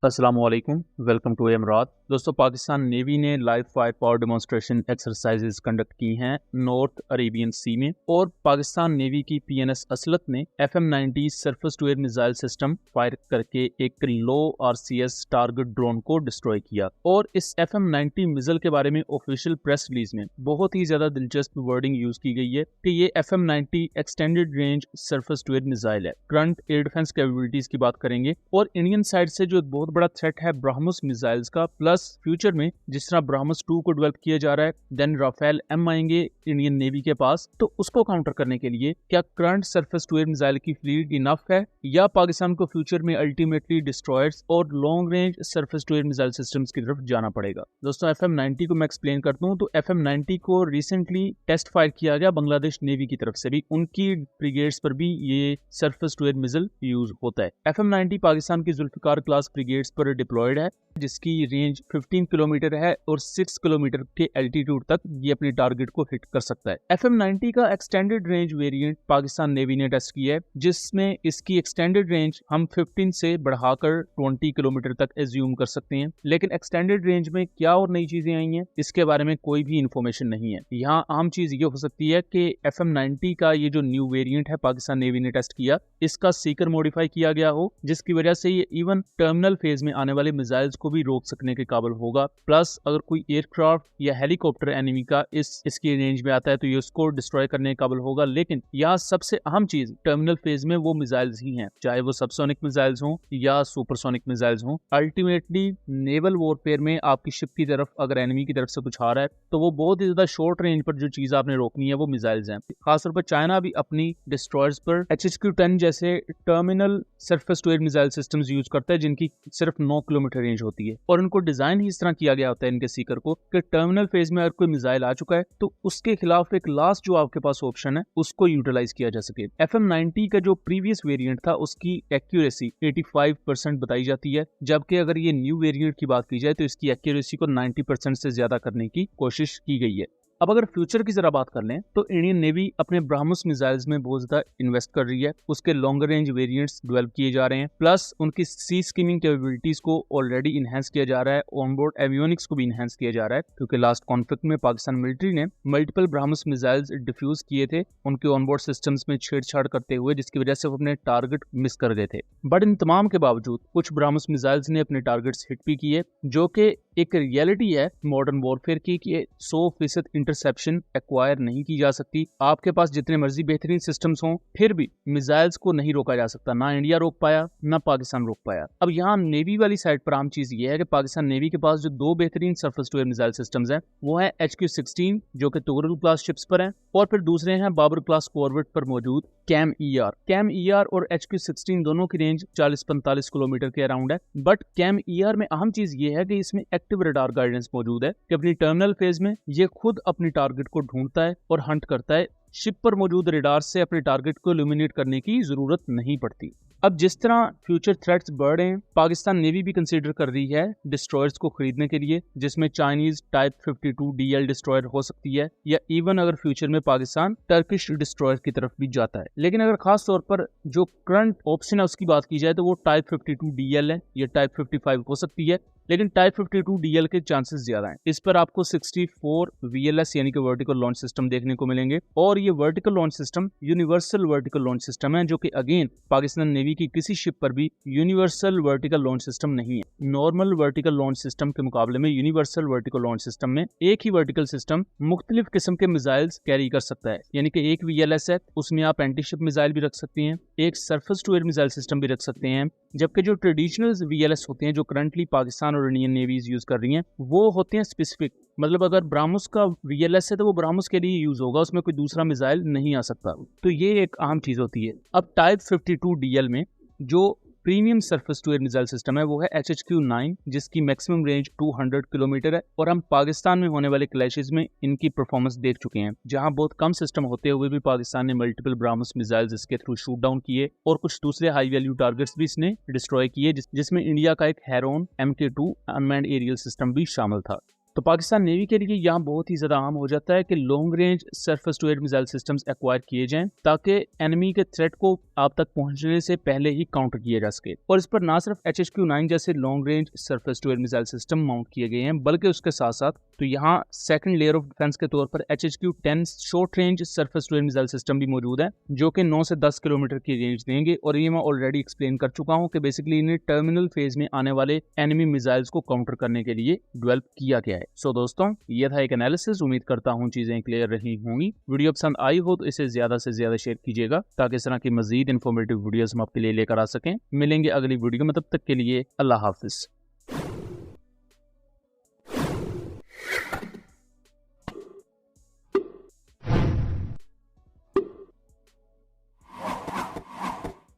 अस्सलाम वालेकुम, welcome to एमरात। दोस्तों, पाकिस्तान नेवी ने live fire power demonstration exercises conduct की हैं नॉर्थ अरेबियन सी में, और पाकिस्तान नेवी की पीएनएस असलत ने FM-90 surface to air missile system fire करके एक लो आरसीएस टारगेट ड्रोन को डिस्ट्रॉय किया। और इस FM-90 मिसाइल के बारे में ऑफिशियल प्रेस रिलीज में बहुत ही ज्यादा दिलचस्प वर्डिंग यूज की गई है कि ये FM-90 extended range surface to air missile है। करंट एयर डिफेंस कैपेबिलिटीज की बात करेंगे, और इंडियन साइड से जो बहुत बड़ा थ्रेट है ब्रह्मोस मिसाइल्स का, प्लस फ्यूचर में जिस तरह ब्रह्मोस 2 को डेवलप किया जा रहा है, देन राफेल M आएंगे इंडियन नेवी के पास, तो उसको काउंटर करने के लिए क्या current surface to air missile की फ्लीट इनफ है, या पाकिस्तान को फ्यूचर में अल्टीमेटली डिस्ट्रॉयर्स और long range surface to air missile systems की तरफ जाना पड़ेगा। दोस्तों, FM-90 को मैं एक्सप्लेन करता हूँ। तो FM-90 को रिसेंटली टेस्ट फायर किया गया बांग्लादेश नेवी की तरफ से भी, उनकी ब्रिगेड्स पर भी ये surface to air missile use होता है। FM-90 पाकिस्तान की जुल्फिकार क्लास ब्रिगेड्स पर डिप्लॉयड है, जिसकी रेंज 15 किलोमीटर है और 6 किलोमीटर के एल्टीट्यूड तक ये अपनी टारगेट को हिट कर सकता है। FM-90 का extended range variant Pakistan navy ने टेस्ट किया है, जिसमें इसकी एक्सटेंडेड रेंज हम 15 से बढ़ाकर 20 किलोमीटर तक एज्यूम कर सकते हैं। लेकिन एक्सटेंडेड रेंज में क्या और नई चीजें आई हैं, इसके बारे में कोई भी इंफॉर्मेशन नहीं है। यहाँ अहम चीज ये हो सकती है कि FM-90 का ये जो न्यू वेरिएंट है पाकिस्तान नेवी ने टेस्ट किया, इसका सीकर मॉडिफाई किया गया हो, जिसकी वजह से ये इवन टर्मिनल फेज में आने वाले मिसाइल्स को भी रोक सकने के काबिल होगा। प्लस अगर कोई एयरक्राफ्ट या हेलीकॉप्टर एनिमी का इसकी रेंज में आता है तो ये उसको डिस्ट्रॉय करने के काबिल होगा। लेकिन यहाँ सबसे अहम चीज टर्मिनल फेज में वो मिसाइल्स ही हैं, चाहे वो सबसोनिक मिसाइल्स हों या सुपरसोनिक मिसाइल्स हों। अल्टीमेटली नेवल वॉरफेयर में आपकी शिप की तरफ अगर एनिमी की तरफ से कुछ आ रहा है तो वो बहुत ही ज्यादा शॉर्ट रेंज पर जो चीज आपने रोकनी है वो मिसाइल्स हैं। खासतौर पर चाइना भी अपनी डिस्ट्रॉयर्स पर HQ-10 जैसे terminal surface to air missile systems use करता है, जिनकी सिर्फ 9 किलोमीटर रेंज होती है। और इनको डिजाइन ही इस तरह किया गया होता है इनके सीकर को कि टर्मिनल फेज में अगर कोई मिसाइल आ चुका है तो उसके खिलाफ एक लास्ट जो आपके पास ऑप्शन है उसको यूटिलाइज किया जा सके। FM-90 का जो प्रीवियस वेरिएंट था उसकी एक्यूरेसी 85% बताई जाती है, जबकि अगर ये न्यू वेरिएंट की बात की जाए तो इसकी एक्यूरेसी को 90% से ज्यादा करने की कोशिश की गई है। अब अगर फ्यूचर की जरा बात कर लें तो इंडियन नेवी अपने ब्रह्मोस मिसाइल्स में बहुत ज्यादा इन्वेस्ट कर रही है। उसके लॉन्गर रेंज वेरिएंट्स डेवलप किए जा रहे हैं, प्लस उनकी सी स्किमिंग कैपेबिलिटीज को ऑलरेडी इनहेंस किया जा रहा है। ऑनबोर्ड एवियोनिक्स को भी इनहेंस किया जा रहा है, क्योंकि लास्ट कॉन्फ्लिक्ट में पाकिस्तान मिलिट्री ने मल्टीपल ब्रह्मोस मिसाइल्स डिफ्यूज किए थे उनके ऑनबोर्ड सिस्टम्स में छेड़छाड़ करते हुए, जिसकी वजह से वो अपने टारगेट मिस कर गए थे। बट इन तमाम के बावजूद कुछ ब्रह्मोस मिसाइल्स ने अपने टारगेट्स हिट भी किए, जो कि एक रियलिटी है मॉडर्न वॉरफेयर की कि 100% इंटरसेप्शन एक्वायर नहीं की जा सकती। आपके पास जितने मर्जी बेहतरीन सिस्टम्स हों, फिर भी मिसाइल्स को नहीं रोका जा सकता। ना इंडिया रोक पाया, ना पाकिस्तान रोक पाया। अब यहाँ नेवी वाली साइड पर आम चीज ये है कि पाकिस्तान नेवी के पास जो 2 बेहतरीन surface to air missile systems हैं वो है HQ-16 जो कि तोगरुल क्लास शिप्स पर हैं, और फिर दूसरे हैं बाबर क्लास कॉर्वेट पर मौजूद कैम-ER और HQ-16 दोनों की रेंज 40-45 किलोमीटर के अराउंड है। बट कैम-ER में अहम चीज ये है कि इसमें एक्टिव रडार गाइडेंस मौजूद है कि अपनी टर्मिनल फेज में ये खुद अपनी टारगेट को ढूंढता है और हंट करता है। शिप पर मौजूद रडार से अपने टारगेट को इल्यूमिनेट करने की जरूरत नहीं पड़ती। अब जिस तरह फ्यूचर थ्रेट्स बढ़ रहे हैं, पाकिस्तान नेवी भी कंसीडर कर रही है डिस्ट्रॉयर्स को खरीदने के लिए, जिसमें चाइनीज टाइप 52 DL डिस्ट्रॉयर हो सकती है, या इवन अगर फ्यूचर में पाकिस्तान टर्किश डिस्ट्रॉयर की तरफ भी जाता है। लेकिन अगर खास तौर पर जो करंट ऑप्शन है उसकी बात की जाए तो वो टाइप 52 DL है, या टाइप 55 हो सकती है, लेकिन टाइप 52 DL के चांसेस ज्यादा हैं। इस पर आपको 64 VLS यानी कि वर्टिकल लॉन्च सिस्टम देखने को मिलेंगे, और ये vertical launch system universal vertical launch system है, जो कि अगेन पाकिस्तान नेवी की किसी शिप पर भी यूनिवर्सल वर्टिकल लॉन्च सिस्टम नहीं है। नॉर्मल वर्टिकल लॉन्च सिस्टम के मुकाबले में यूनिवर्सल वर्टिकल लॉन्च सिस्टम में एक ही वर्टिकल सिस्टम मुख्तलिफ किस्म के मिसाइल्स कैरी कर सकता है। यानी कि एक VLS है, उसमें आप एंटी शिप मिसाइल भी रख सकते हैं, एक surface to air missile system भी रख सकते हैं, जबकि जो ट्रेडिशनल VLS होते हैं जो करंटली पाकिस्तान और इंडियन नेवीज यूज कर रही हैं वो होते हैं स्पेसिफिक। मतलब अगर ब्रह्मोस का VLS है तो वो ब्रह्मोस के लिए यूज होगा, उसमें कोई दूसरा मिसाइल नहीं आ सकता। तो ये एक अहम चीज होती है। अब टाइप 52 DL में जो premium surface to air missile system है वो है HQ-9, जिसकी मैक्सिमम रेंज 200 किलोमीटर है, और हम पाकिस्तान में होने वाले क्लैशेस में इनकी परफॉर्मेंस देख चुके हैं, जहां बहुत कम सिस्टम होते हुए भी पाकिस्तान ने मल्टीपल ब्रह्मोस मिसाइल्स इसके थ्रू शूट डाउन किए, और कुछ दूसरे हाई वैल्यू टारगेट्स भी इसने डिस्ट्रॉय किए, जिसमें इंडिया का एक Heron MK2 unmanned aerial system भी शामिल था। तो पाकिस्तान नेवी के लिए यहाँ बहुत ही ज्यादा आम हो जाता है कि long range surface to air missile systems acquire किए जाएं ताकि एनिमी के थ्रेट को आप तक पहुंचने से पहले ही काउंटर किया जा सके। और इस पर ना सिर्फ HHQ-9 जैसे long range surface to air missile system mount किए गए हैं, बल्कि उसके साथ साथ तो यहाँ सेकंड लेयर ऑफ डिफेंस के तौर पर HHQ-10 short range surface to air missile system भी मौजूद है, जो कि 9 से 10 किलोमीटर की रेंज देंगे। और ये मैं ऑलरेडी एक्सप्लेन कर चुका हूँ कि बेसिकली इन्हें टर्मिनल फेज में आने वाले एनिमी मिसाइल्स को काउंटर करने के लिए डेवलप किया गया है। सो दोस्तों, यह था एक एनालिसिस। उम्मीद करता हूँ चीजें क्लियर रही होंगी। वीडियो पसंद आई हो तो इसे ज्यादा से ज्यादा शेयर कीजिएगा ताकि इस तरह की मजीद इन्फॉर्मेटिव वीडियोस हम आपके लिए लेकर आ सकें। मिलेंगे अगली वीडियो में, तब तक के लिए अल्लाह हाफिज।